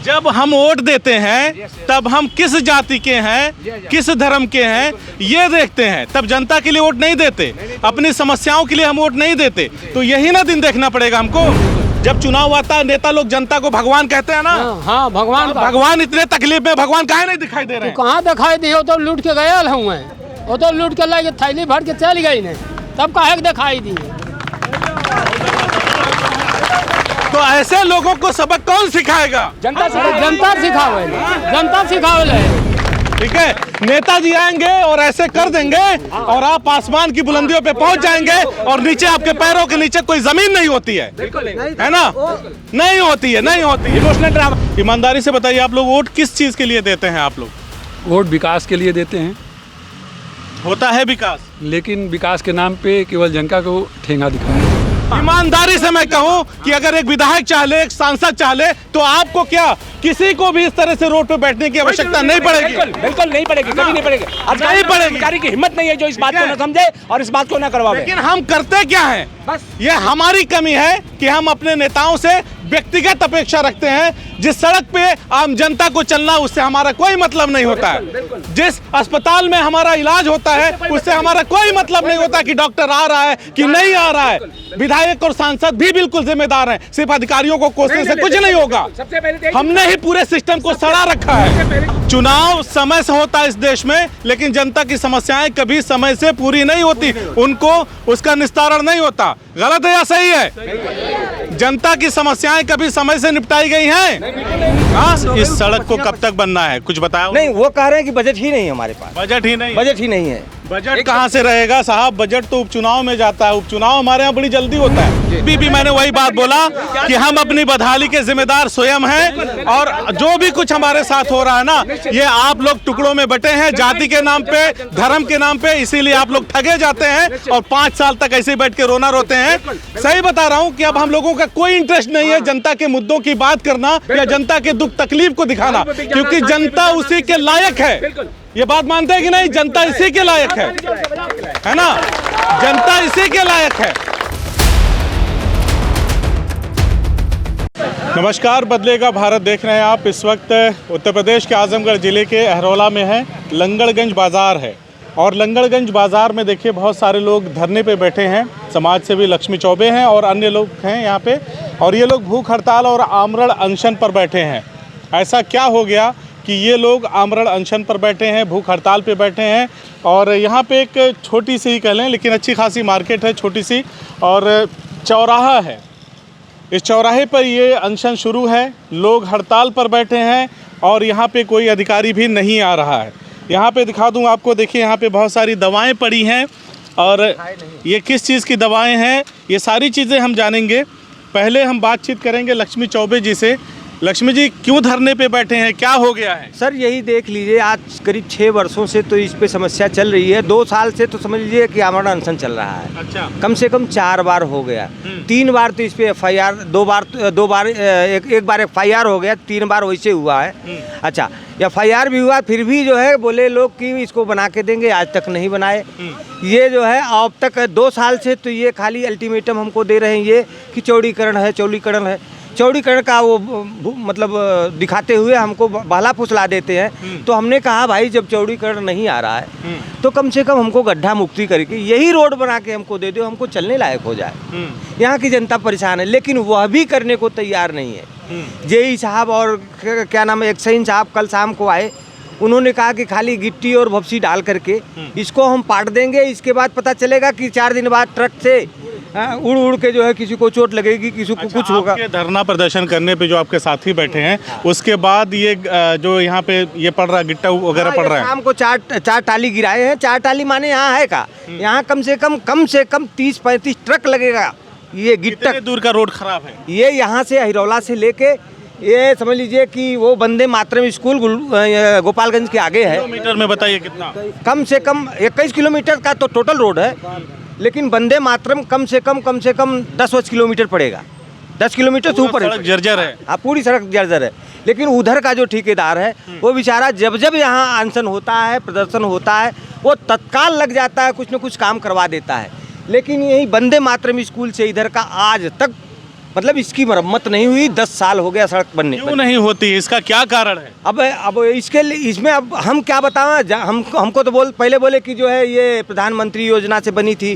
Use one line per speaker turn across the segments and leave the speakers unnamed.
जब हम वोट देते हैं तब हम किस जाति के हैं, किस धर्म के हैं ये देखते हैं, तब जनता के लिए वोट नहीं देते, अपनी समस्याओं के लिए हम वोट नहीं देते। तो यही ना दिन देखना पड़ेगा हमको। जब चुनाव आता है नेता लोग जनता को भगवान कहते हैं ना।
हाँ
भगवान इतने तकलीफ में भगवान काहे नहीं दिखाई दे रहे हैं?
कहाँ दिखाई दिए? वो तो लूट के गया हूँ मैं, वो तो लूट के लाके थैली भर के चल गई ने, तब काहे दिखाई दिए?
तो ऐसे लोगों को सबक कौन सिखाएगा?
जनता सिखावे, जनता सिखावे।
ठीक है, नेताजी आएंगे और ऐसे कर देंगे और आप आसमान की बुलंदियों पे पहुंच जाएंगे और नीचे आपके पैरों के नीचे कोई जमीन नहीं होती है, है ना? नहीं होती है, नहीं होती है। Emotional drama. ईमानदारी से बताइए, आप लोग वोट किस चीज के लिए देते हैं? आप लोग
वोट विकास के लिए देते हैं।
होता है विकास,
लेकिन विकास के नाम पे केवल जनता को ठेंगा दिखाया।
ईमानदारी से मैं कहूं कि अगर एक विधायक चाहे, एक सांसद चाहे, तो आपको क्या किसी को भी इस तरह से रोड पे बैठने की आवश्यकता नहीं पड़ेगी।
बिल्कुल नहीं पड़ेगी, कभी नहीं पड़ेगी।
नहीं पड़ेगी।
अधिकारी की हिम्मत नहीं है जो इस बात को न समझे और इस बात को न करवावे।
लेकिन हम करते क्या है? बस ये हमारी कमी है कि हम अपने नेताओं से व्यक्तिगत अपेक्षा रखते हैं। जिस सड़क पे आम जनता को चलना, उससे हमारा कोई मतलब नहीं होता है। जिस अस्पताल में हमारा इलाज होता है, उससे हमारा कोई मतलब नहीं होता कि डॉक्टर आ रहा है कि नहीं आ रहा है। विधायक और सांसद भी बिल्कुल जिम्मेदार हैं, सिर्फ अधिकारियों को कोसने से कुछ नहीं होगा। हमने ही पूरे सिस्टम को सड़ा रखा है। चुनाव समय से होता है इस देश में, लेकिन जनता की समस्याएं कभी समय से पूरी नहीं होती, उनको उसका निस्तारण नहीं होता। गलत है या सही है? जनता की समस्याएं कभी समय से निपटाई गई हैं? हाँ, इस सड़क को कब तक बनना है, कुछ बताओ।
नहीं, वो कह रहे हैं कि बजट ही नहीं है हमारे पास।
बजट ही नहीं
है।
बजट कहाँ से रहेगा साहब? बजट तो उपचुनाव में जाता है, उपचुनाव हमारे यहाँ बड़ी जल्दी होता है। भी मैंने वही बात बोला कि हम अपनी बदहाली के जिम्मेदार स्वयं हैं, और जो भी कुछ हमारे साथ हो रहा है ना, ये आप लोग टुकड़ों में बटे हैं, जाति के नाम पे, धर्म के नाम पे, इसीलिए आप लोग ठगे जाते हैं और 5 साल तक ऐसे बैठ के रोना रोते हैं। सही बता रहा हूँ कि अब हम लोगों का कोई इंटरेस्ट नहीं है जनता के मुद्दों की बात करना या जनता के दुख तकलीफ को दिखाना, क्योंकि जनता उसी के लायक है। ये बात मानते हैं कि नहीं? जनता इसी के लायक है ना? जनता इसी के लायक है। नमस्कार, बदलेगा भारत देख रहे हैं आप। इस वक्त उत्तर प्रदेश के आजमगढ़ जिले के अहरौला में है, लंगड़गंज बाजार है, और लंगड़गंज बाजार में देखिए बहुत सारे लोग धरने पे बैठे हैं। समाज सेवी लक्ष्मी चौबे हैं और अन्य लोग हैं यहाँ पे, और ये लोग भूख हड़ताल और आमरण अनशन पर बैठे हैं। ऐसा क्या हो गया कि ये लोग आमरण अनशन पर बैठे हैं, भूख हड़ताल पे बैठे हैं? और यहाँ पे एक छोटी सी ही कह लें, लेकिन अच्छी खासी मार्केट है, छोटी सी, और चौराहा है। इस चौराहे पर ये अनशन शुरू है, लोग हड़ताल पर बैठे हैं और यहाँ पे कोई अधिकारी भी नहीं आ रहा है। यहाँ पे दिखा दूँ आपको, देखिए यहाँ पे बहुत सारी दवाएं पड़ी हैं, और ये किस चीज़ की दवाएं हैं, ये सारी चीज़ें हम जानेंगे। पहले हम बातचीत करेंगे लक्ष्मी चौबे जी से। लक्ष्मी जी, क्यों धरने पे बैठे हैं, क्या हो गया है?
सर यही देख लीजिए, आज करीब 6 वर्षों से तो इस पे समस्या चल रही है। 2 साल से तो समझ लीजिए कि आमरण अनशन चल रहा है।
अच्छा।
कम से कम 4 बार हो गया, 3 बार तो इस पे FIR, 2 बार एक बार FIR हो गया, 3 बार वैसे हुआ है। अच्छा, FIR भी हुआ, फिर भी जो है बोले लोग कि इसको बना के देंगे, आज तक नहीं बनाए। ये जो है अब तक 2 साल से तो ये खाली अल्टीमेटम हमको दे रहे हैं ये कि चौड़ीकरण है, चौड़ीकरण है। चौड़ीकरण का वो मतलब दिखाते हुए हमको बहला फुसला देते हैं। तो हमने कहा भाई, जब चौड़ीकरण नहीं आ रहा है तो कम से कम हमको गड्ढा मुक्ति करके यही रोड बना के हमको दे दो, हमको चलने लायक हो जाए। यहाँ की जनता परेशान है, लेकिन वह भी करने को तैयार नहीं है। जेई साहब और क्या नाम है, एक्साइन साहब कल शाम को आए, उन्होंने कहा कि खाली गिट्टी और भपसी डाल करके इसको हम पाट देंगे, इसके बाद पता चलेगा कि 4 दिन बाद ट्रक से उड़ उड़ के जो है किसी को चोट लगेगी, किसी को कुछ होगा।
धरना प्रदर्शन करने पे जो आपके साथी बैठे हैं, उसके बाद ये जो यहाँ पे ये पड़ रहा है, गिट्टा वगैरह पड़ रहा है,
शाम को 4 टाली गिराए हैं। 4 टाली माने यहाँ है का, यहाँ कम से कम 30-35 ट्रक लगेगा। ये गिट्टा
दूर का रोड खराब है।
ये यहाँ से अहिरौला से लेके ये समझ लीजिए कि वो वंदे मातरम स्कूल गोपालगंज के आगे है।
किलोमीटर में बताइए कितना?
कम से कम 21 किलोमीटर का तो टोटल रोड है, लेकिन वंदे मातरम कम से कम 10 किलोमीटर पड़ेगा। 10 किलोमीटर से ऊपर
जर्जर है।
हाँ, पूरी सड़क जर्जर है। लेकिन उधर का जो ठेकेदार है वो बेचारा जब यहाँ अनशन होता है, प्रदर्शन होता है, वो तत्काल लग जाता है, कुछ न कुछ काम करवा देता है। लेकिन यही वंदे मातरम स्कूल से इधर का आज तक मतलब इसकी मरम्मत नहीं हुई, 10 साल हो गया सड़क बनने।
क्यों नहीं होती, इसका क्या कारण है?
अब इसके लिए इसमें अब हम क्या बताएं, हमको तो पहले बोले कि जो है ये प्रधानमंत्री योजना से बनी थी,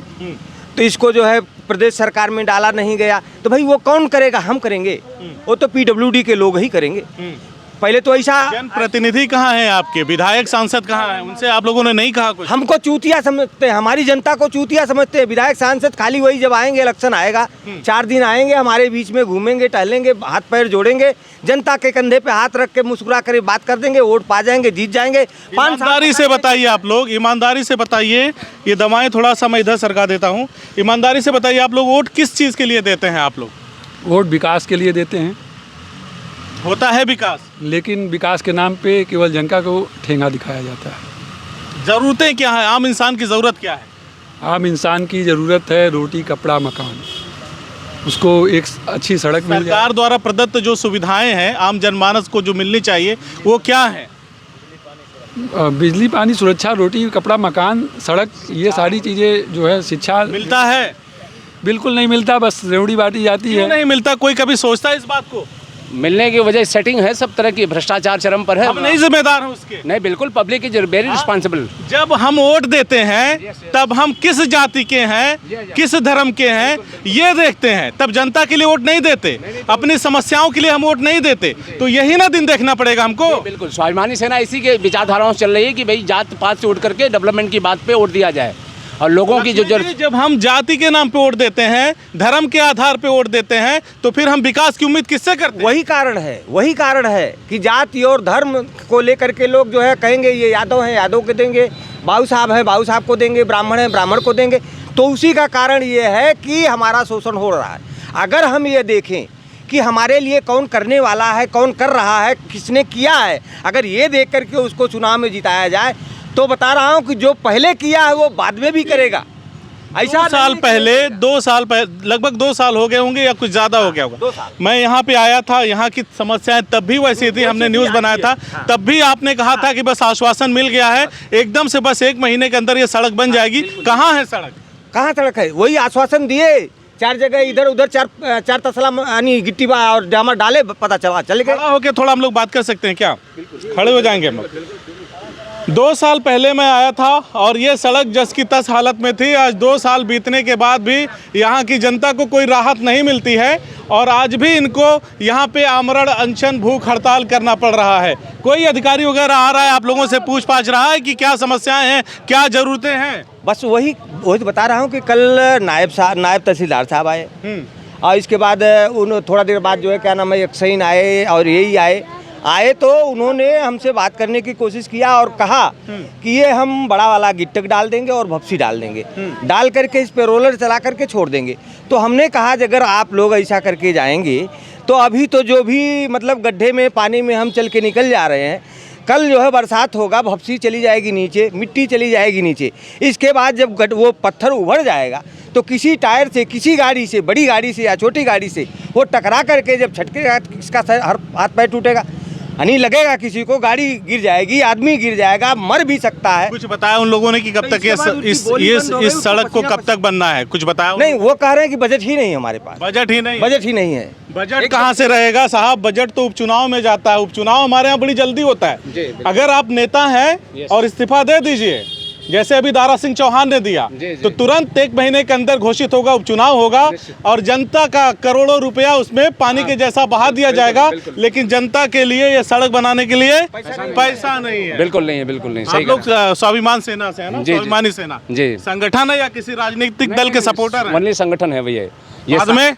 तो इसको जो है प्रदेश सरकार में डाला नहीं गया, तो भाई वो कौन करेगा? हम करेंगे, वो तो PWD के लोग ही करेंगे। पहले तो ऐसा
जनप्रतिनिधि कहाँ हैं आपके, विधायक सांसद कहाँ हैं? उनसे आप लोगों ने नहीं कहा कुछ?
हमको चूतिया समझते हैं, हमारी जनता को चूतिया समझते हैं। विधायक सांसद खाली वही जब आएंगे, इलेक्शन आएगा, 4 दिन आएंगे, हमारे बीच में घूमेंगे, टहलेंगे, हाथ पैर जोड़ेंगे, जनता के कंधे पे हाथ रख के मुस्कुरा कर बात कर देंगे, वोट पा जाएंगे, जीत जाएंगे। 5 साल
ईमानदारी से बताइए, आप लोग ईमानदारी से बताइए, ये दवाएं थोड़ा सा मैं इधर सरका देता हूँ। ईमानदारी से बताइए, आप लोग वोट किस चीज़ के लिए देते हैं? आप लोग
वोट विकास के लिए देते हैं,
होता है विकास,
लेकिन विकास के नाम पे केवल जनता को ठेंगा दिखाया जाता है।
ज़रूरतें क्या है? आम इंसान की ज़रूरत क्या है?
आम इंसान की ज़रूरत है रोटी, कपड़ा, मकान, उसको एक अच्छी सड़क मिल जाए।
सरकार द्वारा प्रदत्त जो सुविधाएं हैं आम जनमानस को जो मिलनी चाहिए वो क्या है?
बिजली, पानी, सुरक्षा, रोटी, कपड़ा, मकान, सड़क, ये सारी चीज़ें जो है, शिक्षा
मिलता है?
बिल्कुल नहीं मिलता, बस रेवड़ी बांटी जाती
क्यों
है।
नहीं मिलता? कोई कभी सोचता है इस बात को?
मिलने की वजह सेटिंग है, सब तरह की भ्रष्टाचार चरम पर है।
हम नहीं जिम्मेदार हैं उसके?
नहीं, बिल्कुल पब्लिक इज वेरी रिस्पॉन्सिबल।
जब हम वोट देते हैं तब हम किस जाति के हैं, किस धर्म के हैं, ये देखते हैं। तब जनता के लिए वोट नहीं देते, अपनी समस्याओं के लिए हम वोट नहीं देते। तो यही ना दिन देखना पड़ेगा हमको।
बिल्कुल, स्वाभिमानी सेना इसी के विचारधाराओं से चल रही है कि भाई जात पात से उठ करके डेवलपमेंट की बात पे वोट दिया जाए, और लोगों की जो जरूरत।
जब हम जाति के नाम पे वोट देते हैं, धर्म के आधार पे वोट देते हैं, तो फिर हम विकास की उम्मीद किससे करते हैं?
वही कारण है कि जाति और धर्म को लेकर के लोग जो है कहेंगे ये यादव हैं, यादव को देंगे, बाबू साहब हैं, बाबू साहब को देंगे, ब्राह्मण हैं, ब्राह्मण को देंगे। तो उसी का कारण ये है कि हमारा शोषण हो रहा है। अगर हम ये देखें कि हमारे लिए कौन करने वाला है, कौन कर रहा है, किसने किया है, अगर ये देख करके उसको चुनाव में जिताया जाए, तो बता रहा हूँ कि जो पहले किया है वो बाद में भी करेगा। ऐसा
2 साल पहले, 2 साल पहले, लगभग 2 साल हो गए होंगे या कुछ ज़्यादा हो गया होगा।
2 साल
मैं यहाँ पे आया था, यहाँ की समस्याएं तब भी वैसी थी, हमने न्यूज़ बनाया था, तब भी आपने कहा था कि बस आश्वासन मिल गया है, एकदम से बस 1 महीने के अंदर ये सड़क बन जाएगी। कहाँ है सड़क?
कहाँ सड़क है? वही आश्वासन दिए, 4 जगह इधर उधर 4 तसला यानी गिट्टी और डामर डाले, पता चल गया।
खड़ा होके थोड़ा हम लोग बात कर सकते हैं क्या? खड़े हो जाएंगे हम लोग। 2 साल पहले मैं आया था और ये सड़क जस की तस हालत में थी। आज 2 साल बीतने के बाद भी यहाँ की जनता को कोई राहत नहीं मिलती है, और आज भी इनको यहाँ पे आमरण अनशन, भूख हड़ताल करना पड़ रहा है। कोई अधिकारी वगैरह आ रहा है, आप लोगों से पूछ पाछ रहा है कि क्या समस्याएं हैं, क्या ज़रूरतें हैं?
बस वही तो बता रहा हूँ कि कल नायब तहसीलदार साहब आए, और इसके बाद थोड़ा देर बाद जो है क्या नाम है, एक्साइन आए और यही आए तो उन्होंने हमसे बात करने की कोशिश किया और कहा कि ये हम बड़ा वाला गिट्टक डाल देंगे और भपसी डाल देंगे, डाल करके इस पे रोलर चला करके छोड़ देंगे। तो हमने कहा कि अगर आप लोग ऐसा करके जाएंगे तो अभी तो जो भी मतलब गड्ढे में पानी में हम चल के निकल जा रहे हैं, कल जो है बरसात होगा, भपसी चली जाएगी नीचे, मिट्टी चली जाएगी नीचे। इसके बाद जब वो पत्थर उभर जाएगा तो किसी टायर से, किसी गाड़ी से, बड़ी गाड़ी से या छोटी गाड़ी से वो टकरा करके जब छटकेगा, इसका हर हाथ पैर टूटेगा, यानी लगेगा किसी को, गाड़ी गिर जाएगी, आदमी गिर जाएगा, मर भी सकता है।
कुछ बताया उन लोगों ने कि कब तक इस सड़क को कब तक बनना है? कुछ बताया?
नहीं, वो कह रहे हैं कि बजट ही नहीं है हमारे पास।
बजट ही नहीं
है।
बजट कहाँ से रहेगा साहब? बजट तो उपचुनाव में जाता है। उपचुनाव हमारे यहाँ बड़ी जल्दी होता है। अगर आप नेता हैं और इस्तीफा दे दीजिए, जैसे अभी दारा सिंह चौहान ने दिया, तो तुरंत 1 महीने के अंदर घोषित होगा, उपचुनाव होगा और जनता का करोड़ों रुपया उसमें पानी के जैसा बहा दिया जाएगा। लेकिन जनता के लिए ये सड़क बनाने के लिए पैसा नहीं है।
बिल्कुल नहीं है, बिल्कुल नहीं।
आप लोग स्वाभिमान सेना से है ना? स्वाभिमानी सेना
जी
संगठन है या किसी राजनीतिक दल के सपोर्टर है?
ओनली संगठन है भैया।
बाद में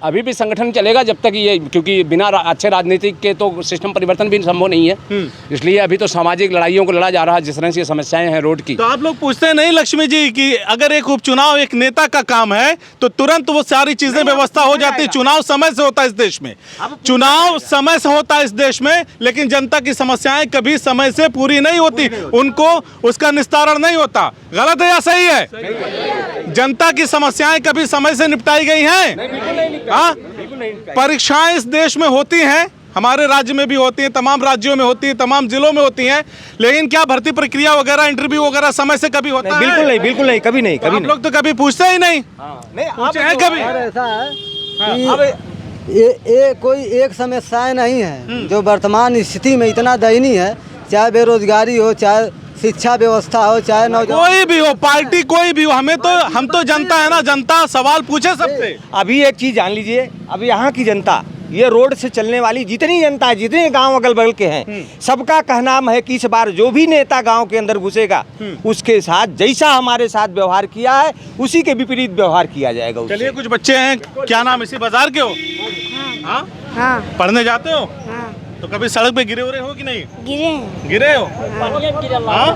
अभी भी संगठन चलेगा जब तक ये, क्योंकि बिना अच्छे राजनीतिक के तो सिस्टम परिवर्तन भी संभव नहीं है। इसलिए अभी तो सामाजिक लड़ाइयों को लड़ा जा रहा है, जिस तरह से समस्याएं हैं रोड की।
तो आप लोग पूछते नहीं लक्ष्मी जी कि अगर एक उपचुनाव एक नेता का काम है तो तुरंत वो सारी चीजें व्यवस्था हो जाती है? चुनाव समय से होता है इस देश में, चुनाव समय से होता है इस देश में, लेकिन जनता की समस्याएं कभी समय से पूरी नहीं होती, उनको उसका निस्तारण नहीं होता। गलत है या सही है? जनता की समस्याएं कभी समय से निपटाई गई हैं? परीक्षाएं इस देश में होती हैं, हमारे राज्य में भी होती हैं, तमाम राज्यों में होती हैं, तमाम जिलों में होती हैं, लेकिन क्या भर्ती प्रक्रिया वगैरह, इंटरव्यू वगैरह समय से कभी होता है?
बिल्कुल नहीं, कभी नहीं।
आप लोग तो कभी पूछते ही नहीं।
नहीं,
पूछे हैं कभी?
ऐसा है कि अब
ये कोई एक समस्याएं नहीं है जो वर्तमान स्थिति में इतना दयनीय है, चाहे बेरोजगारी हो, चाहे शिक्षा व्यवस्था हो, चाहे नौजवान
कोई भी हो, पार्टी कोई भी हो, हम तो जनता है ना, जनता सवाल पूछे सबसे।
अभी एक चीज़ जान लीजिए, अभी यहाँ की जनता, ये रोड से चलने वाली जितनी जनता है, जितने गांव अगल बगल के हैं, सबका कहना है कि इस बार जो भी नेता गांव के अंदर घुसेगा उसके साथ जैसा हमारे साथ व्यवहार किया है उसी के विपरीत व्यवहार किया जाएगा उससे।
चलिए, कुछ बच्चे हैं, क्या नाम, इसी बाजार के हो? हाँ,
हाँ
पढ़ने जाते हो?
हाँ
तो कभी सड़क पे गिरे हो कि नहीं?
गिरे हैं।
गिरे हो? हाँ?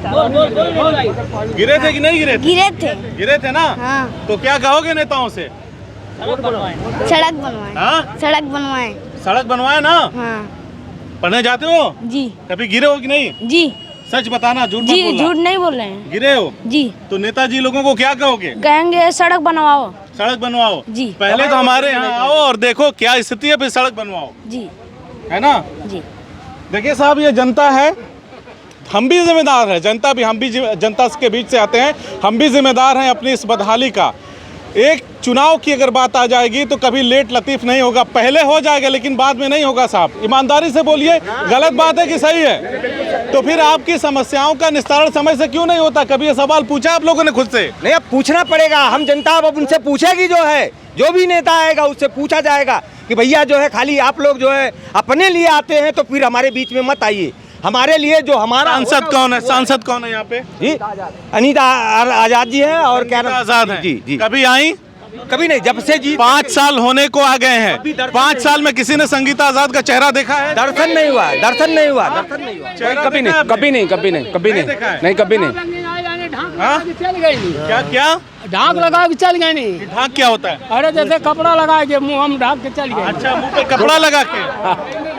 गिरे थे कि नहीं गिरे थे?
गिरे थे।
गिरे थे ना?
हाँ।
तो क्या कहोगे नेताओं से?
सड़क बनवाए।
हाँ?
सड़क बनवाए।
सड़क बनवाए ना?
हाँ
पढ़ने जाते हो?
जी
कभी गिरे हो कि नहीं?
जी
सच बताना, झूठ मत
जी
बोलना।
झूठ नहीं बोल रहे हैं।
गिरे हो?
जी
तो नेताजी लोगों को क्या कहोगे?
कहेंगे सड़क बनवाओ।
सड़क बनवाओ।
जी।
पहले तो हमारे यहाँ आओ और देखो क्या स्थिति है, फिर सड़क बनवाओ,
जी
है ना?
जी
देखिए साहब, ये जनता है, हम भी जिम्मेदार है, जनता भी, हम भी जनता के बीच से आते हैं, हम भी जिम्मेदार हैं अपनी इस बदहाली का। एक चुनाव की अगर बात आ जाएगी तो कभी लेट लतीफ़ नहीं होगा, पहले हो जाएगा लेकिन बाद में नहीं होगा साहब। ईमानदारी से बोलिए, गलत बात है कि सही है? तो फिर आपकी समस्याओं का निस्तारण समय से क्यों नहीं होता? कभी ये सवाल पूछा आप लोगों ने खुद से?
नहीं, अब पूछना पड़ेगा, हम जनता अब उनसे पूछेगी, जो भी नेता आएगा उससे पूछा जाएगा कि भैया जो है खाली आप लोग जो है अपने लिए आते हैं तो फिर हमारे बीच में मत आइए, हमारे लिए जो हमारा
सांसद कौन है? सांसद कौन है यहाँ पे?
जी, अनीता आजाद जी हैं और क्या नाम?
आजाद है।
जी जी,
कभी आई?
कभी नहीं, जब से जी
5 साल होने को आ गए हैं, 5 साल में किसी ने संगीता आजाद का चेहरा देखा है?
दर्शन नहीं हुआ, दर्शन नहीं हुआ, दर्शन नहीं हुआ।
चेहरा
कभी
देखा
नहीं,
है आपने?
कभी नहीं, कभी नहीं, कभी नहीं,
देखा है?
नहीं कभी नहीं।
हाँ?
चल गई नहीं।
क्या क्या?
ढाक लगा के चल गए नहीं।
ढाक क्या होता है?
अरे जैसे कपड़ा लगा के मुंह हम ढाक के चल गए।
अच्छा, मुंह पे कपड़ा लगा के।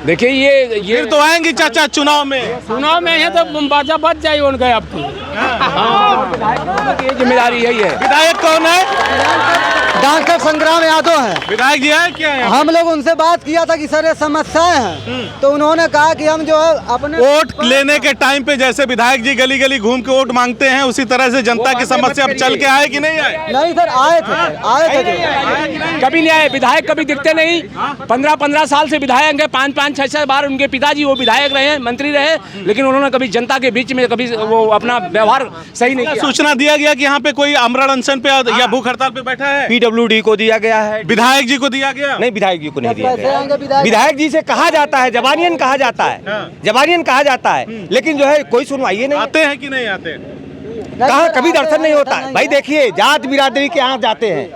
देखिए ये
फिर तो आएंगे चाचा चुनाव में।
चुनाव में है तो बाजा बच जाए उनके आपकी।
ये जिम्मेदारी यही है।
विधायक कौन है?
डॉक्टर संग्राम यादव है।
विधायक जी है क्या है?
हम लोग उनसे बात किया था कि सर ये समस्याएं हैं, तो उन्होंने कहा कि हम जो है अपने
वोट लेने के टाइम पे जैसे विधायक जी गली गली घूम के वोट मांगते हैं, उसी तरह से जनता की समस्या अब चल के आए कि नहीं आए?
नहीं सर, आए थे जो।
कभी नहीं आए विधायक, कभी दिखते नहीं। 15 साल से विधायक है, 5 6 बार उनके पिताजी वो विधायक रहे, मंत्री रहे, लेकिन उन्होंने कभी जनता के बीच में कभी वो अपना व्यवहार सही नहीं किया।
सूचना दिया गया कि यहाँ पे कोई अमरण अनशन पे या भूख हड़ताल पे बैठा है?
PWD को दिया गया है,
विधायक जी को दिया गया?
नहीं विधायक जी को नहीं दिया
कैसे आएंगे
गया। विधायक जी से कहा जाता है, जबानियन कहा जाता है, जबानियन कहा जाता है, लेकिन जो है कोई सुनवाई नहीं।
आते हैं कि नहीं आते?
कहाँ कभी दर्शन नहीं होता है भाई। देखिए, जात बिरादरी के यहाँ जाते हैं,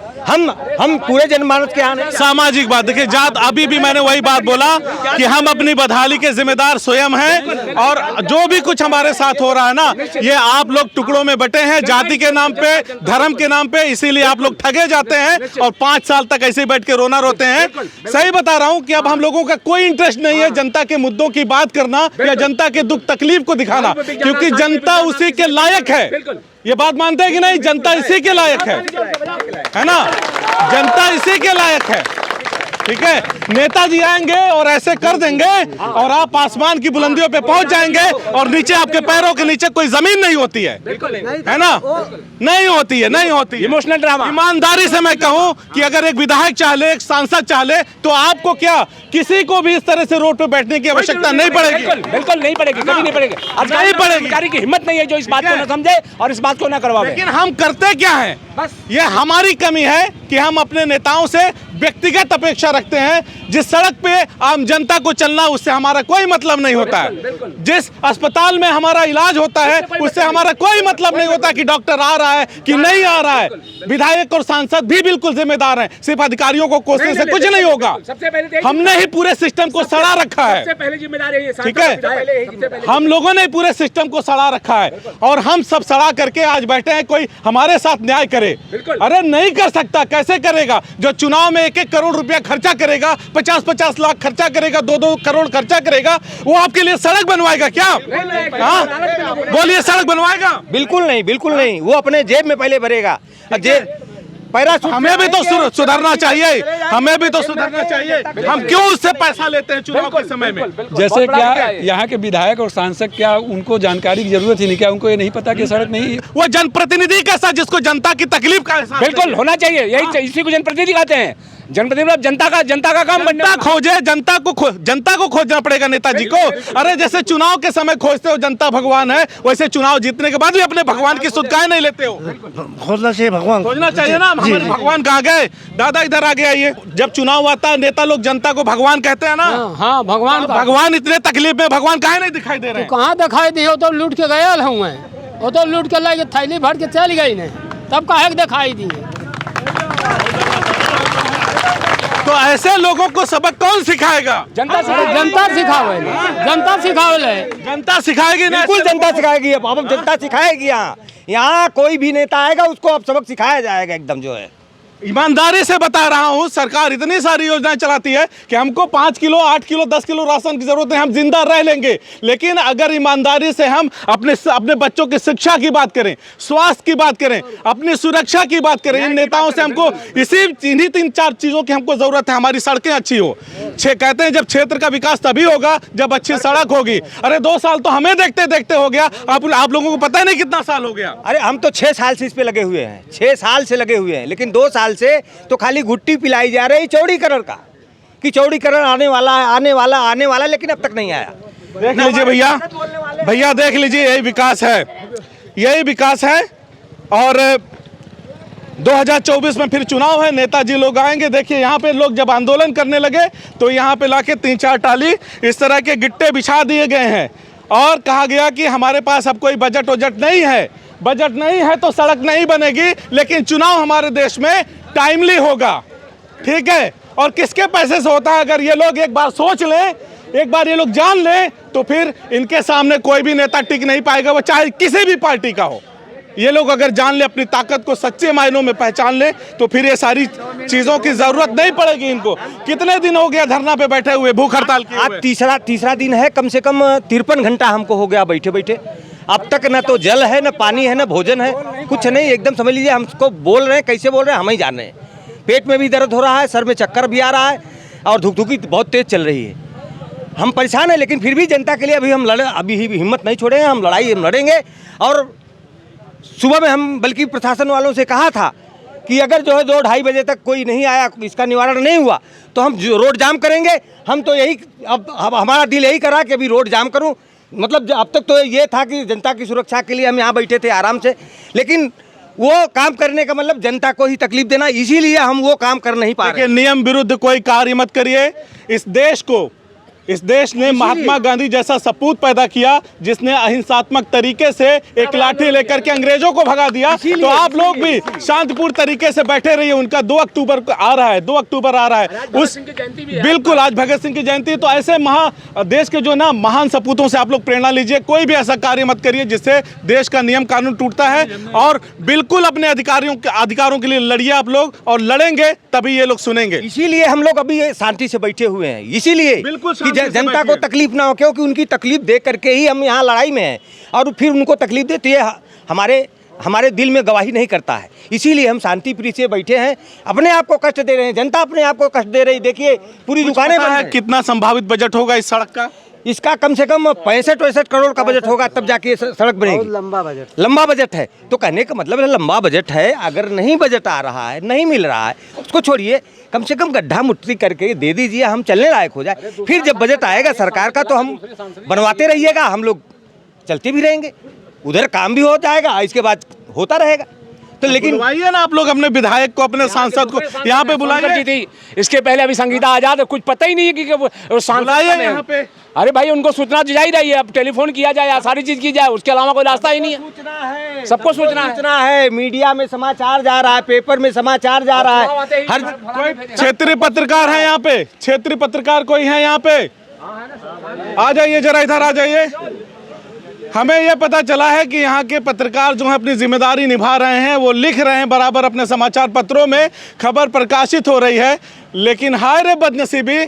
हम पूरे जनमानस के यहाँ नहीं।
सामाजिक बात देखिए, जात, अभी भी मैंने वही बात बोला कि हम अपनी बदहाली के जिम्मेदार स्वयं हैं, और जो भी कुछ हमारे साथ हो रहा है ना, ये आप लोग टुकड़ों में बटे हैं, जाति के नाम पे, धर्म के नाम पे, इसीलिए आप लोग ठगे जाते हैं और 5 साल तक ऐसे बैठ के रोना रोते हैं। सही बता रहा हूं कि अब हम लोगों का कोई इंटरेस्ट नहीं है जनता के मुद्दों की बात करना या जनता के दुख तकलीफ को दिखाना, क्योंकि जनता उसी के लायक है। ये बात मानते हैं कि नहीं? जनता इसी के लायक है ना? जनता इसी के लायक है, ठीक है? नेताजी आएंगे और ऐसे कर देंगे और आप आसमान की बुलंदियों पे पहुंच जाएंगे और नीचे आपके पैरों के नीचे कोई जमीन नहीं होती है, है ना? नहीं होती है, नहीं होती है।
Emotional drama.
ईमानदारी से मैं कहूं कि अगर एक विधायक चाहे, एक सांसद चाहे, तो आपको क्या, किसी को भी इस तरह से रोड पे बैठने की आवश्यकता नहीं पड़ेगी।
बिल्कुल नहीं पड़ेगी, कभी नहीं पड़ेगी।
नहीं पड़ेगी।
अधिकारी की हिम्मत नहीं है जो इस बात को न समझे और इस बात को न करवावे।
लेकिन हम करते क्या हैं? ये हमारी कमी है कि हम अपने नेताओं से व्यक्तिगत अपेक्षा रखते हैं। जिस सड़क पे आम जनता को चलना, उससे हमारा कोई मतलब नहीं होता है। जिस अस्पताल में हमारा इलाज होता है, उससे हमारा कोई मतलब नहीं होता कि डॉक्टर आ रहा है कि नहीं आ रहा है। विधायक और सांसद भी बिल्कुल जिम्मेदार हैं, सिर्फ अधिकारियों को कोसने से कुछ नहीं होगा। हमने ही पूरे सिस्टम को सड़ा रखा है,
पहले जिम्मेदारी है,
ठीक है? हम लोगों ने पूरे सिस्टम को सड़ा रखा है और हम सब सड़ा करके आज बैठे हैं, कोई हमारे साथ न्याय करे। अरे नहीं कर सकता, कैसे करेगा? जो चुनाव में 1-1 करोड़ रुपया खर्चा करेगा, 50-50 लाख खर्चा करेगा, 2-2 करोड़ खर्चा करेगा, वो आपके लिए सड़क बनवाएगा क्या? हाँ, बोलिए, सड़क बनवाएगा?
बिल्कुल नहीं, बिल्कुल नहीं। वो अपने जेब में पहले भरेगा।
हमें भी तो सुधरना चाहिए, हमें भी तो सुधरना चाहिए। हम क्यों उससे पैसा लेते हैं चुनाव के समय में?
जैसे क्या यहाँ के विधायक और सांसद, क्या उनको जानकारी की जरूरत ही नहीं? क्या उनको ये नहीं पता कि सड़क नहीं?
वो जनप्रतिनिधि कैसा, जिसको जनता की तकलीफ का एहसास
बिल्कुल होना चाहिए, यही इसी को जनप्रतिनिधि कहते हैं। जनप्रतिनिधि जनता का काम
जनता खोजे, जनता को खोजना पड़ेगा नेताजी को। अरे जैसे चुनाव के समय खोजते हो जनता भगवान है, वैसे चुनाव जीतने के बाद भी अपने भगवान की सुध काहे नहीं लेते हो?
खोजना चाहिए भगवान,
खोजना चाहिए ना। हमारे भगवान कहाँ गए? दादा इधर आगे आइए। जब चुनाव आता है नेता लोग जनता को भगवान कहते हैं ना।
हाँ भगवान का।
भगवान इतने तकलीफ में भगवान काहे नहीं दिखाई दे रहे?
कहाँ दिखाई दिए? वो तो लूट के गया हुए, वो तो लूट के लाके थैली भर के चल गई ने, तब काहे दिखाई दिए?
तो ऐसे लोगों को सबक कौन सिखाएगा?
जनता सिखावे, जनता सिखावे,
जनता सिखाएगी ना।
बिल्कुल जनता सिखाएगी। अब जनता सिखाएगी। यहाँ कोई भी नेता आएगा उसको अब सबक सिखाया जाएगा एकदम जो है।
ईमानदारी से बता रहा हूँ, सरकार इतनी सारी योजनाएं चलाती है कि हमको 5 किलो 8 किलो 10 किलो राशन की जरूरत है, हम जिंदा रह लेंगे। लेकिन अगर ईमानदारी से हम अपने बच्चों की शिक्षा की बात करें, स्वास्थ्य की बात करें, अपनी सुरक्षा की बात करें, इन नेताओं से हमको इन्हीं 3-4 चीज़ों की हमको ज़रूरत है। हमारी सड़कें अच्छी हो, कहते हैं जब क्षेत्र का विकास तभी होगा जब अच्छी सड़क होगी। अरे 2 साल तो हमें देखते देखते हो गया, आप लोगों को पता नहीं कितना साल हो गया।
अरे हम तो 6 साल से इस पे लगे हुए हैं, 6 साल से लगे हुए हैं, लेकिन 2 साल से तो खाली गुट्टी पिलाई जा रही चौड़ीकरण का, कि चौड़ीकरण आने वाला, लेकिन अब तक नहीं आया।
देख लीजिए भैया देख लीजिए, यही विकास है। और 2024 में फिर चुनाव है, नेताजी लोग आएंगे। देखिए यहाँ पे लोग जब आंदोलन करने लगे तो यहाँ पे लाके 3-4 टाली इस तरह के गिट्टे बिछा दिए गए हैं और कहा गया कि हमारे पास अब कोई बजट नहीं है। बजट नहीं है तो सड़क नहीं बनेगी, लेकिन चुनाव हमारे देश में टाइमली होगा। ठीक है, और किसके पैसे से होता है? अगर ये लोग एक बार सोच लें, एक बार ये लोग जान लें, तो फिर इनके सामने कोई भी नेता टिक नहीं पाएगा, वो चाहे किसी भी पार्टी का हो। ये लोग अगर जान ले, अपनी ताकत को सच्चे मायनों में पहचान ले, तो फिर ये सारी चीजों की जरूरत नहीं पड़ेगी इनको। कितने दिन हो गया धरना पे बैठे हुए, भूख हड़ताल किए हुए?
आज तीसरा दिन है। कम से कम 53 घंटा हमको हो गया बैठे बैठे। अब तक न तो जल है, न पानी है, न भोजन है, कुछ नहीं। एकदम समझ लीजिए हमको बोल रहे हैं, कैसे बोल रहे हैं हम ही जान रहे हैं। पेट में भी दर्द हो रहा है, सर में चक्कर भी आ रहा है और धुकधुकी बहुत तेज चल रही है। हम परेशान हैं, लेकिन फिर भी जनता के लिए अभी हिम्मत नहीं छोड़ेंगे। हम लड़ेंगे। और सुबह में हम बल्कि प्रशासन वालों से कहा था कि अगर जो है 2-2:30 बजे तक कोई नहीं आया, इसका निवारण नहीं हुआ, तो हम रोड जाम करेंगे। हम तो यही अब हमारा दिल यही करा कि अभी रोड जाम करूं। मतलब अब तक तो ये था कि जनता की सुरक्षा के लिए हम यहाँ बैठे थे आराम से, लेकिन वो काम करने का मतलब जनता को ही तकलीफ देना, इसीलिए हम वो काम कर नहीं पा रहे।
नियम विरुद्ध कोई कार्य मत करिए। इस देश ने महात्मा गांधी जैसा सपूत पैदा किया, जिसने अहिंसात्मक तरीके से एक लाठी लेकर के अंग्रेजों को भगा दिया। तो आप लोग भी शांतिपूर्ण तरीके से बैठे रहिए। उनका 2 अक्टूबर आ रहा है, 2 अक्टूबर आ रहा है। उस बिल्कुल आज भगत सिंह की जयंती। तो ऐसे देश के जो ना महान सपूतों से आप लोग प्रेरणा लीजिए। कोई भी ऐसा कार्य मत करिए जिससे देश का नियम कानून टूटता है। और बिल्कुल अपने अधिकारों के लिए लड़िए आप लोग, और लड़ेंगे तभी ये लोग सुनेंगे।
इसीलिए हम लोग अभी शांति से बैठे हुए हैं, इसीलिए कि जनता को तकलीफ ना हो, क्योंकि उनकी तकलीफ देख करके ही हम यहाँ लड़ाई में हैं। और फिर उनको तकलीफ देती है, हमारे दिल में गवाही नहीं करता है। इसीलिए हम शांति प्रिय से बैठे हैं। अपने आप को कष्ट दे रहे हैं, जनता अपने आप को कष्ट दे रही। देखिए पूरी दुकानें बंद हैं।
कितना संभावित बजट होगा इस सड़क का?
इसका कम से कम 65-68 करोड़ का बजट होगा, तब जाके सड़क बनेगी। लंबा बजट है। तो कहने का मतलब है लंबा बजट है। अगर नहीं बजट आ रहा है, नहीं मिल रहा है, उसको छोड़िए, कम से कम गड्ढा मुट्ठी करके दे दीजिए, हम चलने लायक हो जाए। फिर जब बजट आएगा सरकार का तो हम बनवाते रहिएगा, हम लोग चलते भी रहेंगे, उधर काम भी हो जाएगा, इसके बाद होता रहेगा। तो लेकिन
बुलाइए ना आप लोग अपने विधायक को, अपने सांसद को यहाँ पे बुलाइए।
थी इसके पहले अभी संगीता आजाद, कुछ पता ही नहीं है कि वो सांसद
यहाँ पे।
अरे भाई उनको सूचना दी जा ही रही है, अब टेलीफोन किया जाए, सारी चीज की जाए, उसके अलावा कोई रास्ता ही नहीं है। सबको सूचना है। मीडिया में समाचार जा रहा है, पेपर में समाचार जा रहा है। हर
कोई क्षेत्रीय पत्रकार है यहाँ पे? क्षेत्रीय पत्रकार कोई है यहाँ पे? आ जाइए जरा, इधर आ जाइए। हमें यह पता चला है कि यहाँ के पत्रकार जो है अपनी जिम्मेदारी निभा रहे हैं, वो लिख रहे हैं बराबर अपने समाचार पत्रों में, खबर प्रकाशित हो रही है। लेकिन हाय रे बदनसीबी,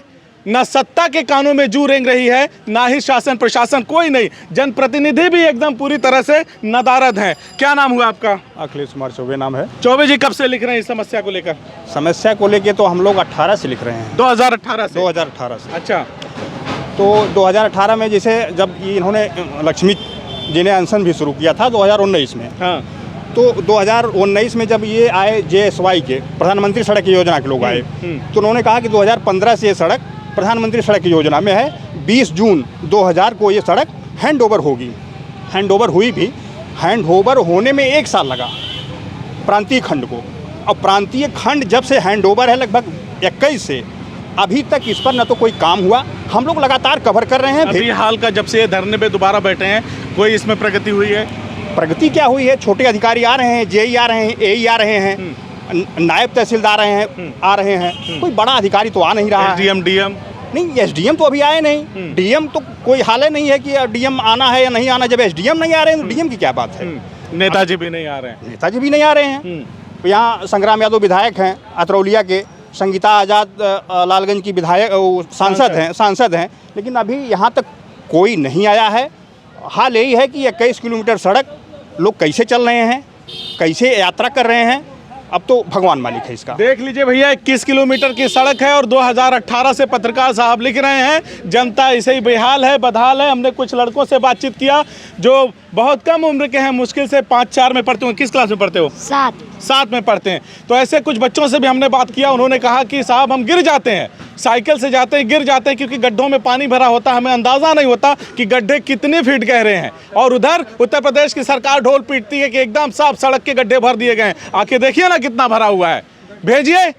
न सत्ता के कानों में जू रेंग रही है, ना ही शासन प्रशासन, कोई नहीं। जनप्रतिनिधि भी एकदम पूरी तरह से नदारद हैं। क्या नाम हुआ आपका?
अखिलेश कुमार चौबे नाम है।
चौबे जी कब से लिख रहे हैं इस समस्या को लेकर?
समस्या को लेकर तो हम लोग 18 से लिख रहे हैं।
2018 से?
2018 से।
अच्छा।
तो 2018 में जैसे जब इन्होंने लक्ष्मी जी ने अनशन भी शुरू किया था 2019 में।
हाँ।
तो 2019 में जब ये आए JSY के प्रधानमंत्री सड़क योजना के लोग आए, तो उन्होंने कहा कि 2015 से ये सड़क प्रधानमंत्री सड़क योजना में है। 20 जून 2000 को ये सड़क हैंड ओवर होगी। हैंड ओवर हुई भी, हैंड ओवर होने में 1 साल लगा प्रांतीय खंड को। अब प्रांतीय खंड जब से हैंड ओवर है लगभग 21 से, अभी तक इस पर न तो कोई काम हुआ। हम लोग लगातार कवर कर रहे हैं।
अभी हाल का जब से ये धरने पे दोबारा बैठे हैं, कोई इसमें प्रगति हुई है?
प्रगति क्या हुई है? छोटे अधिकारी आ रहे हैं, JE आ रहे हैं, AE आ रहे हैं, नायब तहसीलदार आ रहे हैं, कोई बड़ा अधिकारी तो आ नहीं रहा है।
SDM DM
नहीं, SDM तो अभी आए नहीं। DM तो कोई हाल नहीं है कि DM आना है या नहीं आना। जब SDM नहीं आ रहे हैं तो DM की क्या बात है?
नेताजी भी नहीं आ रहे हैं।
नेताजी भी नहीं आ रहे हैं। यहाँ संग्राम यादव विधायक हैं अतरौलिया के, संगीता आज़ाद लालगंज की विधायक सांसद हैं, लेकिन अभी यहाँ तक कोई नहीं आया है। हाल यही है कि 21 किलोमीटर सड़क लोग कैसे चल रहे हैं, कैसे यात्रा कर रहे हैं, अब तो भगवान मालिक है इसका।
देख लीजिए भैया, 21 किलोमीटर की सड़क है और 2018 से पत्रकार साहब लिख रहे हैं जनता ऐसे ही बेहाल है, बदहाल है। हमने कुछ लड़कों से बातचीत किया जो बहुत कम उम्र के हैं, मुश्किल से 5-4 में पढ़ते हो। किस क्लास में पढ़ते हो? 7 में पढ़ते हैं। तो ऐसे कुछ बच्चों से भी हमने बात किया। उन्होंने कहा कि साहब हम गिर जाते हैं, साइकिल से जाते हैं, गिर जाते हैं क्योंकि गड्ढों में पानी भरा होता है, हमें अंदाज़ा नहीं होता कि गड्ढे कितने फीट गहरे हैं। और उधर उत्तर प्रदेश की सरकार ढोल पीटती है कि एकदम साफ सड़क के गड्ढे भर दिए गए हैं। आके देखिए ना कितना भरा हुआ है, भेजिए।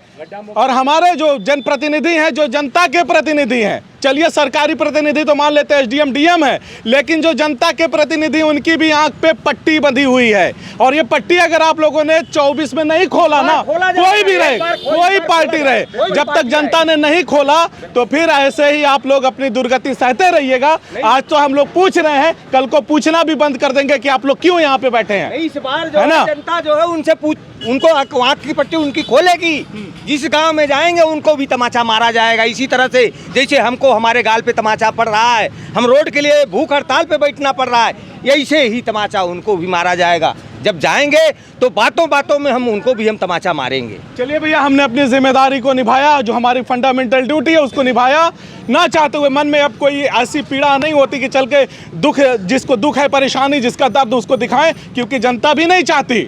और हमारे जो जनप्रतिनिधि हैं, जो जनता के प्रतिनिधि हैं, चलिए सरकारी प्रतिनिधि तो मान लेते हैं SDM DM है, लेकिन जो जनता के प्रतिनिधि उनकी भी आंख पे पट्टी बंधी हुई है। और ये पट्टी अगर आप लोगों ने 24 में नहीं खोला ना, कोई भी रहे, कोई पार्टी रहे, जब तक जनता ने नहीं खोला तो फिर ऐसे ही आप लोग अपनी दुर्गति सहते रहिएगा। आज तो हम लोग पूछ रहे हैं, कल को पूछना भी बंद कर देंगे कि आप लोग क्यों यहाँ पे बैठे हैं।
इस बार जो है जनता जो है उनसे उनको आंख की पट्टी उनकी खोलेगी। जिस गांव में जाएंगे उनको भी तमाचा मारा जाएगा। इसी तरह से जैसे हमको हमारे गाल पे तमाचा पड़ रहा है, हम रोड के लिए भूख हड़ताल पे बैठना पड़ रहा है, ऐसे ही तमाचा उनको भी मारा जाएगा। जब जाएंगे तो बातों बातों में हम उनको भी तमाचा मारेंगे।
चलिए भैया, हमने अपनी जिम्मेदारी को निभाया, जो हमारी फंडामेंटल ड्यूटी है उसको निभाया। ना चाहते हुए मन में अब कोई ऐसी पीड़ा नहीं होती कि चल के दुख, जिसको दुख है, परेशानी, जिसका दर्द उसको दिखाएं, क्योंकि जनता भी नहीं चाहती।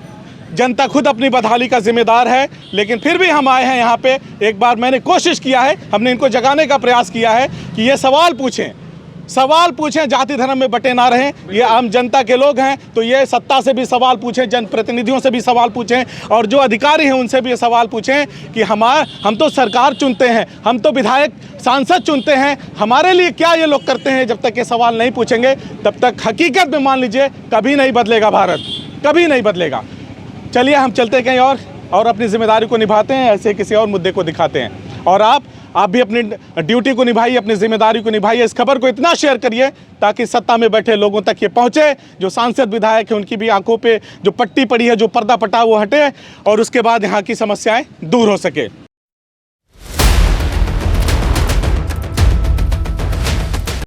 जनता खुद अपनी बदहाली का जिम्मेदार है। लेकिन फिर भी हम आए हैं यहाँ पे। एक बार मैंने कोशिश किया है, हमने इनको जगाने का प्रयास किया है कि ये सवाल पूछें, जाति धर्म में बटे ना रहें। ये आम जनता के लोग हैं, तो ये सत्ता से भी सवाल पूछें, जनप्रतिनिधियों से भी सवाल पूछें, और जो अधिकारी हैं उनसे भी ये सवाल पूछें कि हम तो सरकार चुनते हैं, हम तो विधायक सांसद चुनते हैं, हमारे लिए क्या ये लोग करते हैं। जब तक ये सवाल नहीं पूछेंगे तब तक हकीकत में मान लीजिए कभी नहीं बदलेगा भारत, कभी नहीं बदलेगा। चलिए हम चलते कहीं और अपनी जिम्मेदारी को निभाते हैं, ऐसे किसी और मुद्दे को दिखाते हैं। और आप भी अपनी ड्यूटी को निभाइए, अपनी जिम्मेदारी को निभाइए। इस खबर को इतना शेयर करिए ताकि सत्ता में बैठे लोगों तक ये पहुंचे। जो सांसद विधायक हैं उनकी भी आंखों पे जो पट्टी पड़ी है, जो पर्दा पटा वो हटे, और उसके बाद यहाँ की समस्याएं दूर हो सके।